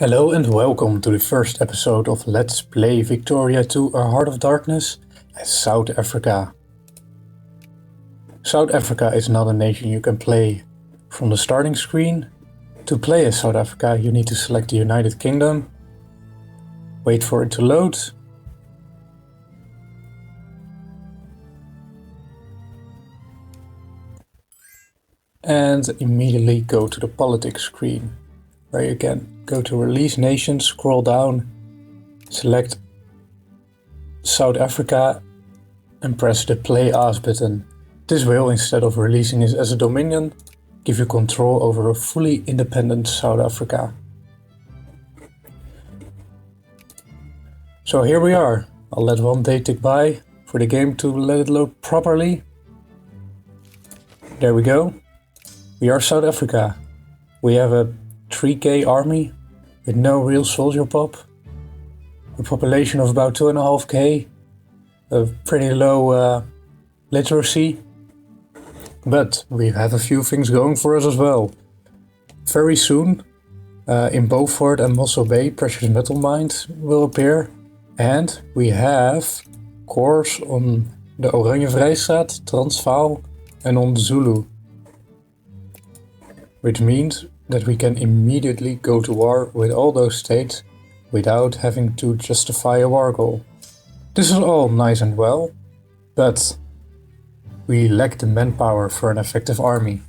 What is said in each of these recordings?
Hello and welcome to the first episode of Let's Play Victoria 2 A Heart of Darkness as South Africa. South Africa is not a nation you can play from the starting screen. To play as South Africa you need to select the United Kingdom, wait for it to load, and immediately go to the politics screen, where you can go to Release Nation, scroll down, select South Africa and press the Play As button. This will, instead of releasing it as a dominion, give you control over a fully independent South Africa. So here we are. I'll let one day tick by for the game to let it load properly. There we go. We are South Africa. We have a 3k army with no real soldier pop, a population of about 2.5k, a pretty low literacy, but we have a few things going for us as well. Very soon in Beaufort and Mossel Bay precious metal mines will appear, and we have cores on the Oranje Vrijstaat, Transvaal and on Zulu, which means that we can immediately go to war with all those states without having to justify a war goal. This is all nice and well, but we lack the manpower for an effective army.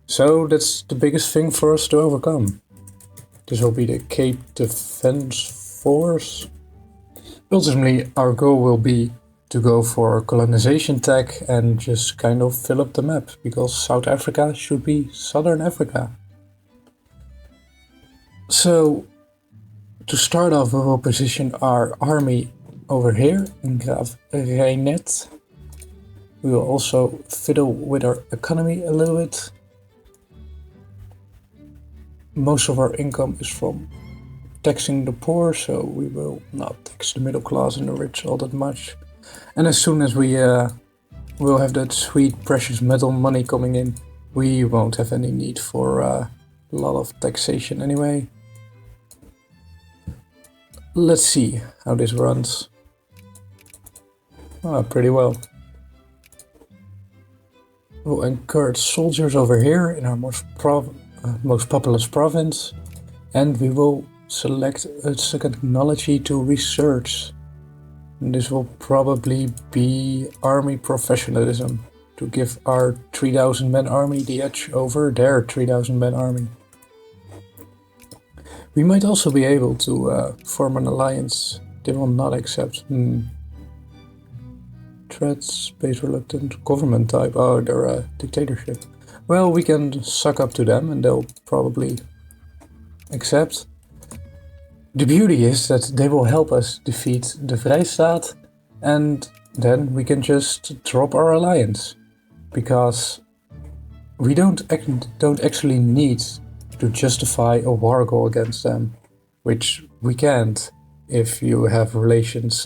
So that's the biggest thing for us to overcome. This will be the Cape Defense Force. Ultimately, our goal will be to go for colonization tech and just kind of fill up the map, because South Africa should be Southern Africa. So, to start off, we will position our army over here in Graaf Reinet. We will also fiddle with our economy a little bit. Most of our income is from taxing the poor, so we will not tax the middle class and the rich all that much. And as soon as we will have that sweet precious metal money coming in, we won't have any need for a lot of taxation anyway. Let's see how this runs. Pretty well. We'll encourage soldiers over here in our most populous province, and we will select a technology to research. And this will probably be army professionalism, to give our 3,000 man army the edge over their 3,000 man army. We might also be able to form an alliance. They will not accept. Threats, space reluctant, government type. Oh, they're a dictatorship. Well, we can suck up to them and they'll probably accept. The beauty is that they will help us defeat the Vrijstaat, and then we can just drop our alliance, because we don't actually need to justify a war goal against them, which we can't if you have relations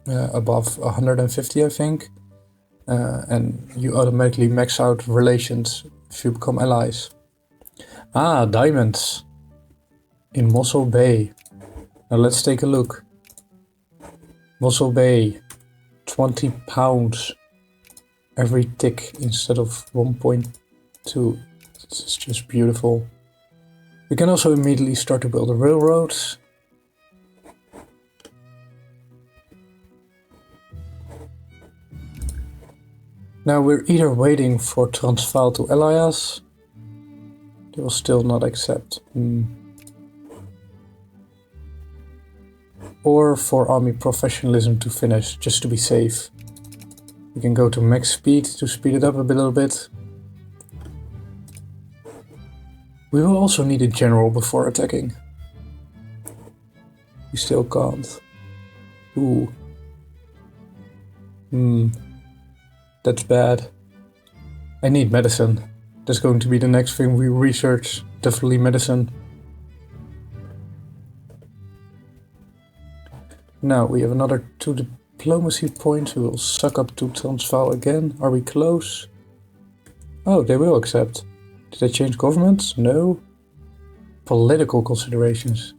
above 150, I think, and you automatically max out relations if you become allies. Diamonds in Mossel Bay. Now let's take a look. Mossel Bay, 20 pounds every tick instead of 1.2. This is just beautiful. We can also immediately start to build the railroads. Now we're either waiting for Transvaal to ally us. They will still not accept. Or for army professionalism to finish, just to be safe. We can go to max speed to speed it up a little bit. We will also need a general before attacking. We still can't. Ooh. That's bad. I need medicine. That's going to be the next thing we research. Definitely medicine. Now we have another 2 diplomacy points. We will suck up to Transvaal again. Are we close? Oh, they will accept. Did they change governments? No. political considerations.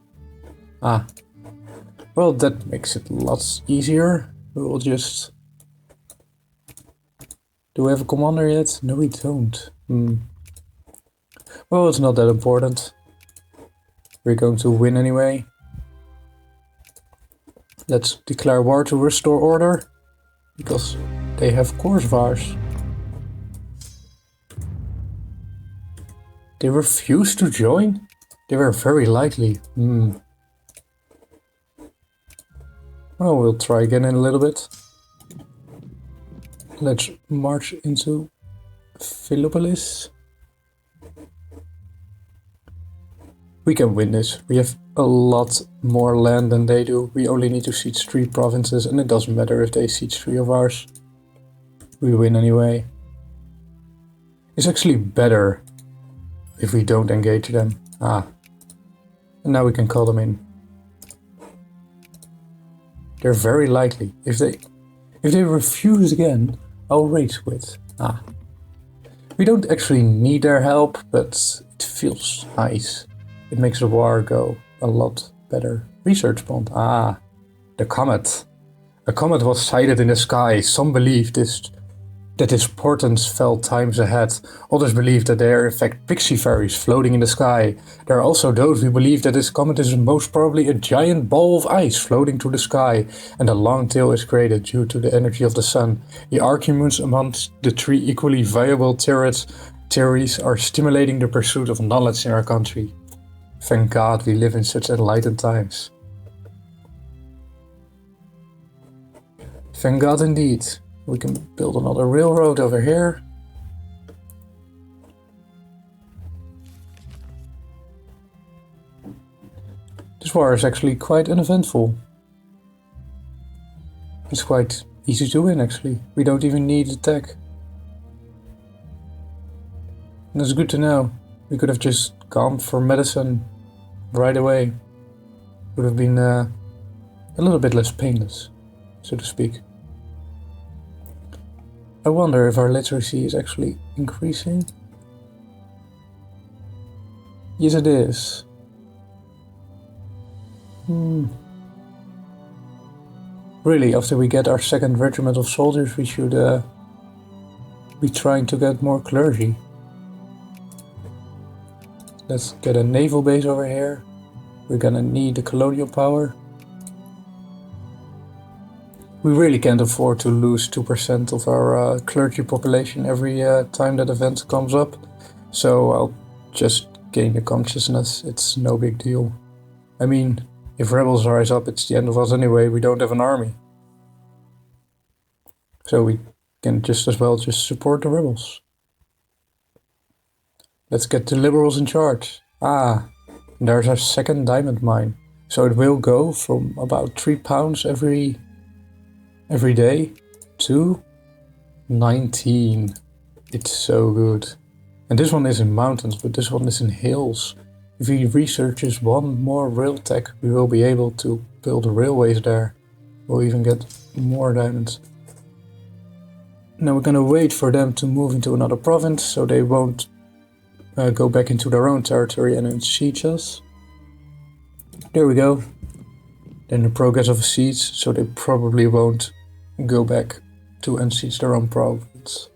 Ah. Well, that makes it lots easier. We will just... Do we have a commander yet? No, we don't. Well, it's not that important. We're going to win anyway. Let's declare war to restore order, because they have Korsvars. They refused to join? They were very likely. Well, we'll try again in a little bit. Let's march into Philopolis. We can win this. We have a lot more land than they do. We only need to siege 3 provinces, and it doesn't matter if they siege 3 of ours. We win anyway. It's actually better if we don't engage them. And now we can call them in. They're very likely. If they refuse again, I'll rage quit. We don't actually need their help, but it feels nice. It makes the war go a lot better. Research bond. The comet. A comet was sighted in the sky. Some believe that its portents fell times ahead. Others believe that they are in fact pixie fairies floating in the sky. There are also those who believe that this comet is most probably a giant ball of ice floating through the sky, and a long tail is created due to the energy of the sun. The arguments amongst the 3 equally viable theories are stimulating the pursuit of knowledge in our country. Thank God we live in such enlightened times. Thank God indeed. We can build another railroad over here. This war is actually quite uneventful. It's quite easy to win actually. We don't even need attack. And that's good to know. We could have just gone for medicine right away. Would have been a little bit less painless, so to speak. I wonder if our literacy is actually increasing. Yes, it is. Really, after we get our 2nd regiment of soldiers, we should be trying to get more clergy. Let's get a naval base over here. We're gonna need the colonial power. We really can't afford to lose 2% of our clergy population every time that event comes up. So I'll just gain the consciousness. It's no big deal. I mean, if rebels rise up, it's the end of us anyway. We don't have an army. So we can just as well just support the rebels. Let's get the liberals in charge. There's our 2nd diamond mine. So it will go from about £3 every day to 19. It's so good. And this one is in mountains, but this one is in hills. If we research just 1 more rail tech, we will be able to build railways there. We'll even get more diamonds. Now we're gonna wait for them to move into another province, so they won't go back into their own territory and then siege us. There we go. Then the progress of a siege, so they probably won't go back to unsiege their own province.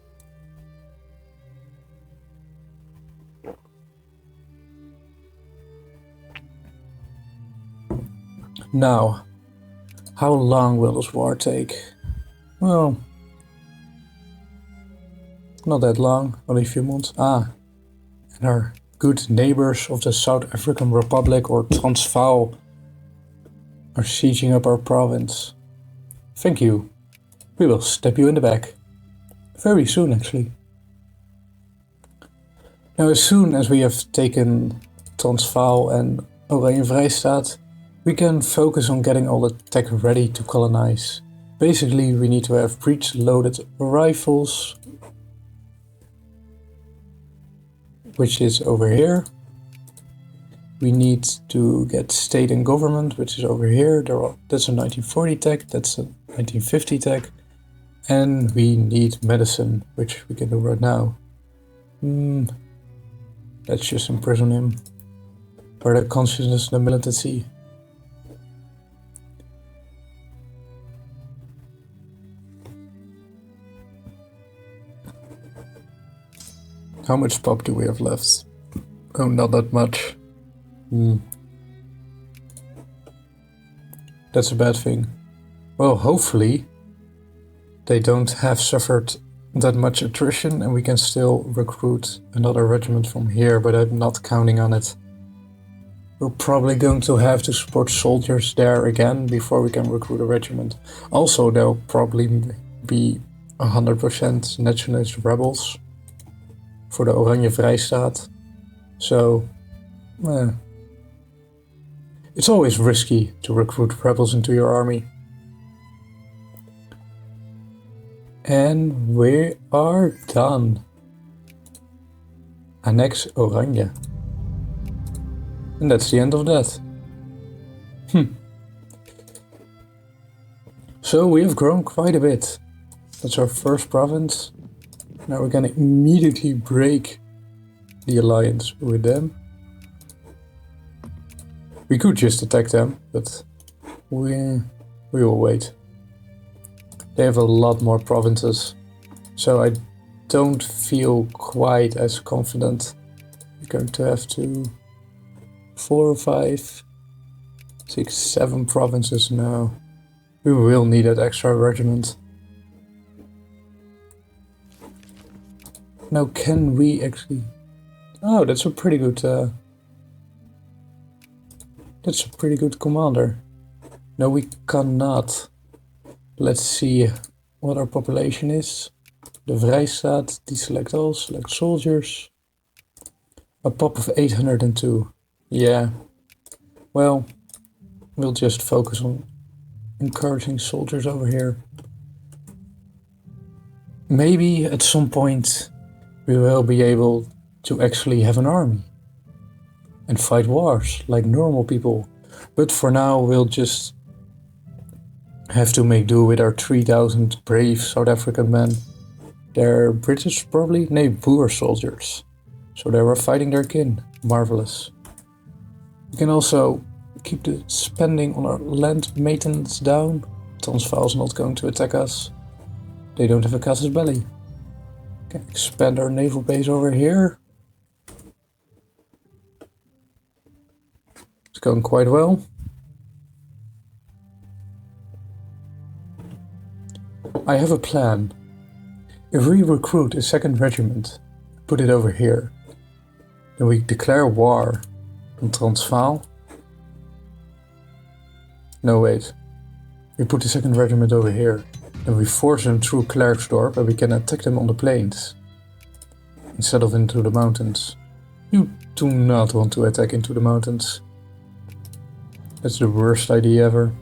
Now, how long will this war take? Well, not that long, only a few months. And our good neighbors of the South African Republic or Transvaal are sieging up our province. Thank you. We will stab you in the back. Very soon, actually. Now, as soon as we have taken Transvaal and Oranje Vrijstaat, we can focus on getting all the tech ready to colonize. Basically, we need to have breech-loaded rifles, which is over here. We need to get state and government, which is over here. That's a 1940 tech, that's a 1950 tech. And we need medicine, which we can do right now. Let's just imprison him. where the consciousness and the militancy. How much pop do we have left? Oh, not that much. That's a bad thing. Well, hopefully they don't have suffered that much attrition and we can still recruit another regiment from here, but I'm not counting on it. We're probably going to have to support soldiers there again before we can recruit a regiment. Also, there'll probably be 100% nationalist rebels for the Oranje Vrijstaat. So, it's always risky to recruit rebels into your army. And we are done. Annex Oranje. And that's the end of that. So we have grown quite a bit. That's our first province. Now we're gonna immediately break the alliance with them. We could just attack them, but we will wait. They have a lot more provinces, so I don't feel quite as confident. We're going to have to 4, 5, 6, 7 provinces now. We will need that extra regiment. Now can we actually... Oh, that's a pretty good commander. No, we cannot. Let's see what our population is. The Vrijstaat, deselect all, select soldiers. A pop of 802. Yeah. Well, we'll just focus on encouraging soldiers over here. Maybe at some point we will be able to actually have an army and fight wars like normal people. But for now we'll just have to make do with our 3,000 brave South African men. They're British probably? No, Boer soldiers. So they were fighting their kin. Marvelous. We can also keep the spending on our land maintenance down. Transvaal's not going to attack us. They don't have a casus belli. We can expand our naval base over here. It's going quite well. I have a plan. If we recruit a second regiment, put it over here, then we declare war on Transvaal. No, wait. We put the second regiment over here, then we force them through Klerksdorp and we can attack them on the plains instead of into the mountains. You do not want to attack into the mountains. That's the worst idea ever.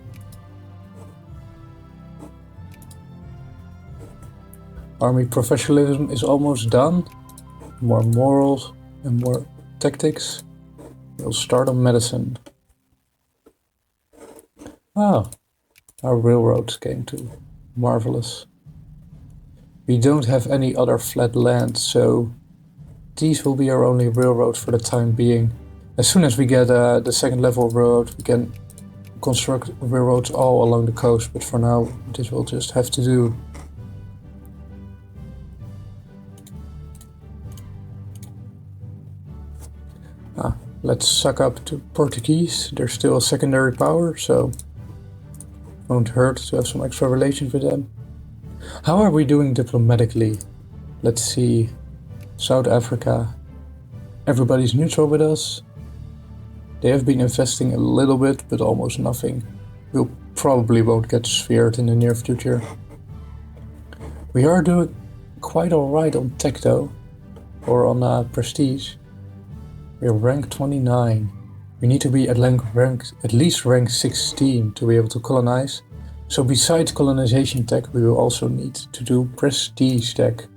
Army professionalism is almost done. More morals and more tactics. We'll start on medicine. Ah, our railroads came too. Marvelous. We don't have any other flat land, so these will be our only railroads for the time being. As soon as we get the second level railroad, we can construct railroads all along the coast, but for now this will just have to do. Let's suck up to Portuguese. They're still a secondary power, so won't hurt to have some extra relations with them. How are we doing diplomatically? Let's see. South Africa. Everybody's neutral with us. They have been investing a little bit, but almost nothing. We'll probably won't get sphered in the near future. We are doing quite alright on tech though, or on prestige. We're rank 29. We need to be at least rank 16 to be able to colonize. So besides colonization tech, we will also need to do prestige tech.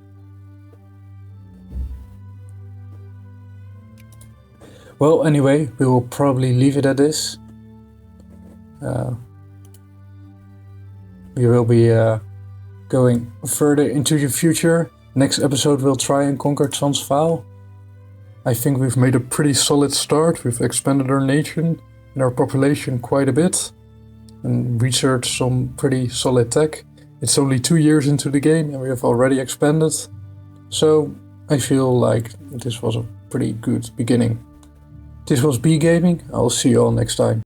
Well, anyway, we will probably leave it at this. We will be going further into the future. Next episode we'll try and conquer Transvaal. I think we've made a pretty solid start. We've expanded our nation and our population quite a bit and researched some pretty solid tech. It's only 2 years into the game and we have already expanded. So I feel like this was a pretty good beginning. This was B Gaming. I'll see you all next time.